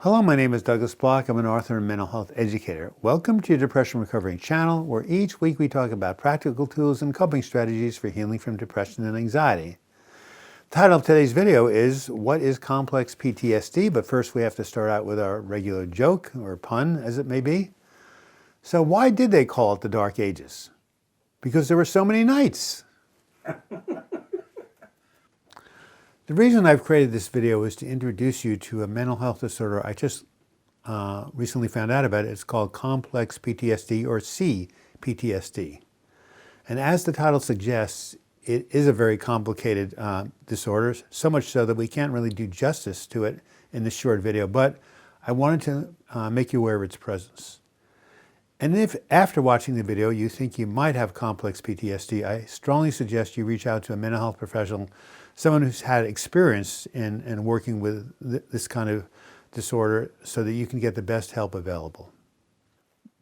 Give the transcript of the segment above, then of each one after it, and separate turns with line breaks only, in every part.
Hello, my name is Douglas Bloch. I'm an author and mental health educator. Welcome to your Depression Recovery channel, where each week we talk about practical tools and coping strategies for healing from depression and anxiety. The title of today's video is, What is Complex PTSD? But first we have to start out with our regular joke, or pun as it may be. So why did they call it the Dark Ages? Because there were so many nights. The reason I've created this video is to introduce you to a mental health disorder I just recently found out about. It's called complex PTSD, or C-PTSD. And as the title suggests, it is a very complicated disorder, so much so that we can't really do justice to it in this short video, but I wanted to make you aware of its presence. And if after watching the video you think you might have complex PTSD, I strongly suggest you reach out to a mental health professional, someone who's had experience in working with this kind of disorder, so that you can get the best help available.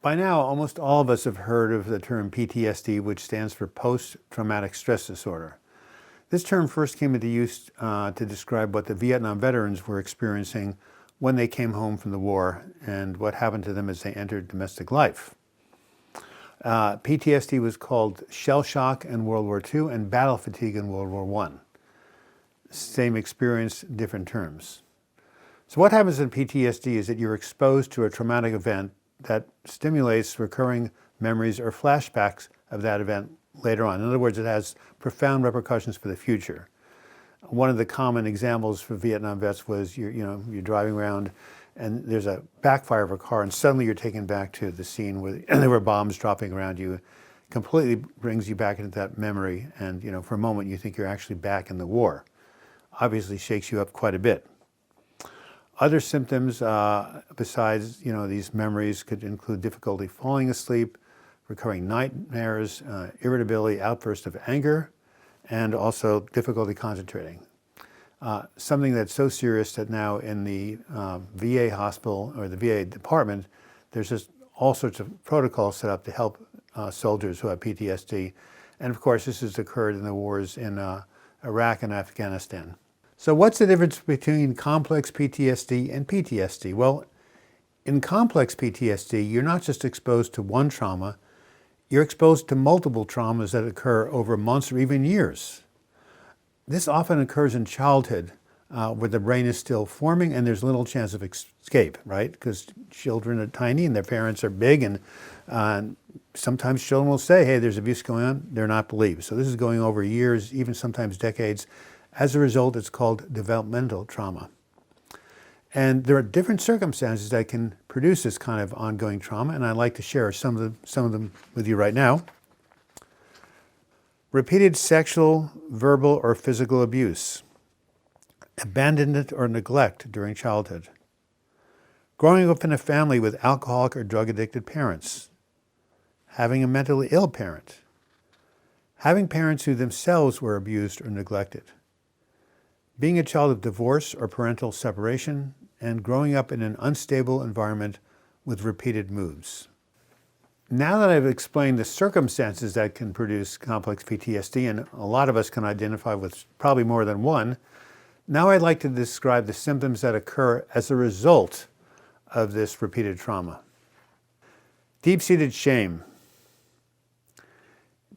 By now, almost all of us have heard of the term PTSD, which stands for post-traumatic stress disorder. This term first came into use to describe what the Vietnam veterans were experiencing when they came home from the war and what happened to them as they entered domestic life. PTSD was called shell shock in World War II and battle fatigue in World War I. Same experience, different terms. So what happens in PTSD is that you're exposed to a traumatic event that stimulates recurring memories or flashbacks of that event later on. In other words, it has profound repercussions for the future. One of the common examples for Vietnam vets was you're driving around and there's a backfire of a car, and suddenly you're taken back to the scene where there were bombs dropping around you. Completely brings you back into that memory, and for a moment you think you're actually back in the war. Obviously shakes you up quite a bit. Other symptoms besides these memories could include difficulty falling asleep, recurring nightmares, irritability, outbursts of anger, and also difficulty concentrating. Something that's so serious that now in the VA hospital or the VA department, there's just all sorts of protocols set up to help soldiers who have PTSD. And of course, this has occurred in the wars in Iraq and Afghanistan. So what's the difference between complex PTSD and PTSD? Well, in complex PTSD, you're not just exposed to one trauma, you're exposed to multiple traumas that occur over months or even years. This often occurs in childhood, where the brain is still forming and there's little chance of escape, right? Because children are tiny and their parents are big, and sometimes children will say, hey, there's abuse going on. They're not believed. So this is going over years, even sometimes decades. As a result, it's called developmental trauma. And there are different circumstances that can produce this kind of ongoing trauma, and I'd like to share some of them with you right now. Repeated sexual, verbal, or physical abuse. Abandonment or neglect during childhood. Growing up in a family with alcoholic or drug-addicted parents. Having a mentally ill parent. Having parents who themselves were abused or neglected. Being a child of divorce or parental separation, and growing up in an unstable environment with repeated moves. Now that I've explained the circumstances that can produce complex PTSD, and a lot of us can identify with probably more than one, now I'd like to describe the symptoms that occur as a result of this repeated trauma. Deep-seated shame.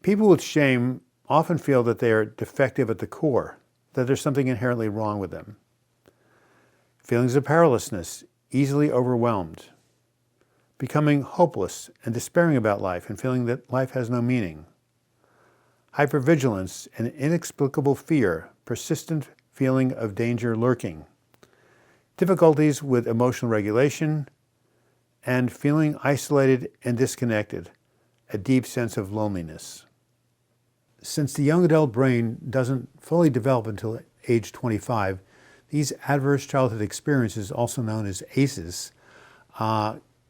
People with shame often feel that they are defective at the core, that there's something inherently wrong with them. Feelings of powerlessness, easily overwhelmed. Becoming hopeless and despairing about life and feeling that life has no meaning. Hypervigilance and inexplicable fear, persistent feeling of danger lurking. Difficulties with emotional regulation, and feeling isolated and disconnected, a deep sense of loneliness. Since the young adult brain doesn't fully develop until age 25, these adverse childhood experiences, also known as ACEs,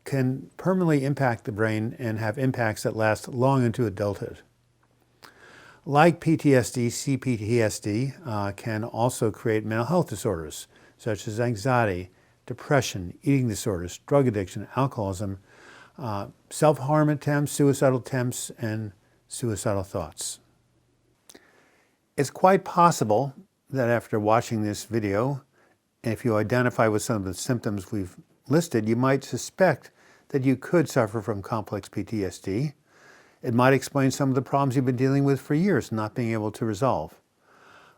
can permanently impact the brain and have impacts that last long into adulthood. Like PTSD, C-PTSD can also create mental health disorders, such as anxiety, depression, eating disorders, drug addiction, alcoholism, self-harm attempts, suicidal attempts, and suicidal thoughts. It's quite possible that after watching this video, And if you identify with some of the symptoms we've listed, you might suspect that you could suffer from complex PTSD. It might explain some of the problems you've been dealing with for years, not being able to resolve.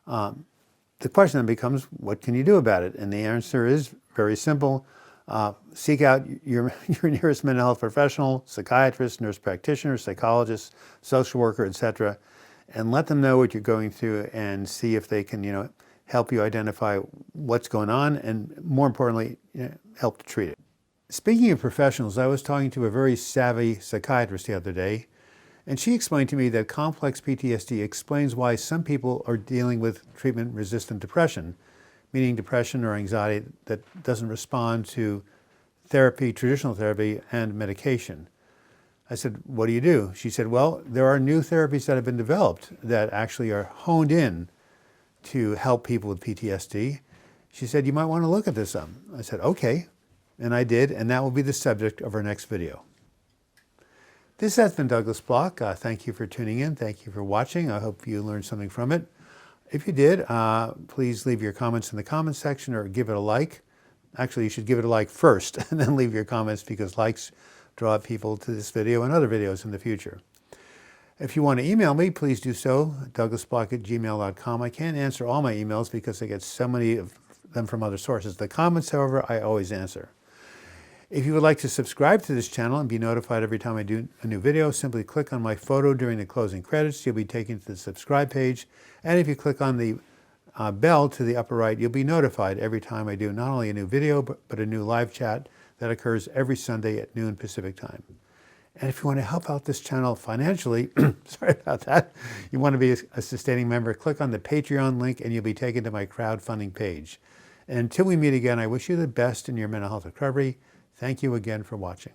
The question then becomes, what can you do about it? And the answer is very simple. Seek out your nearest mental health professional, psychiatrist, nurse practitioner, psychologist, social worker, etc., and let them know what you're going through and see if they can, help you identify what's going on and, more importantly, help to treat it. Speaking of professionals, I was talking to a very savvy psychiatrist the other day, and she explained to me that complex PTSD explains why some people are dealing with treatment-resistant depression, meaning depression or anxiety that doesn't respond to therapy, traditional therapy, and medication. I said, what do you do? She said, well, there are new therapies that have been developed that actually are honed in to help people with PTSD. She said, you might want to look at this. I said, okay, and I did, and that will be the subject of our next video. This has been Douglas Bloch. Thank you for tuning in. Thank you for watching. I hope you learned something from it. If you did, please leave your comments in the comments section or give it a like. Actually, you should give it a like first and then leave your comments, because likes draw people to this video and other videos in the future. If you want to email me, please do so, douglasbloch@gmail.com. I can't answer all my emails because I get so many of them from other sources. The comments, however, I always answer. If you would like to subscribe to this channel and be notified every time I do a new video, simply click on my photo during the closing credits. You'll be taken to the subscribe page. And if you click on the bell to the upper right, you'll be notified every time I do not only a new video, but a new live chat that occurs every Sunday at noon Pacific time. And if you want to help out this channel financially, sorry about that, you want to be a sustaining member, click on the Patreon link and you'll be taken to my crowdfunding page. And until we meet again, I wish you the best in your mental health recovery. Thank you again for watching.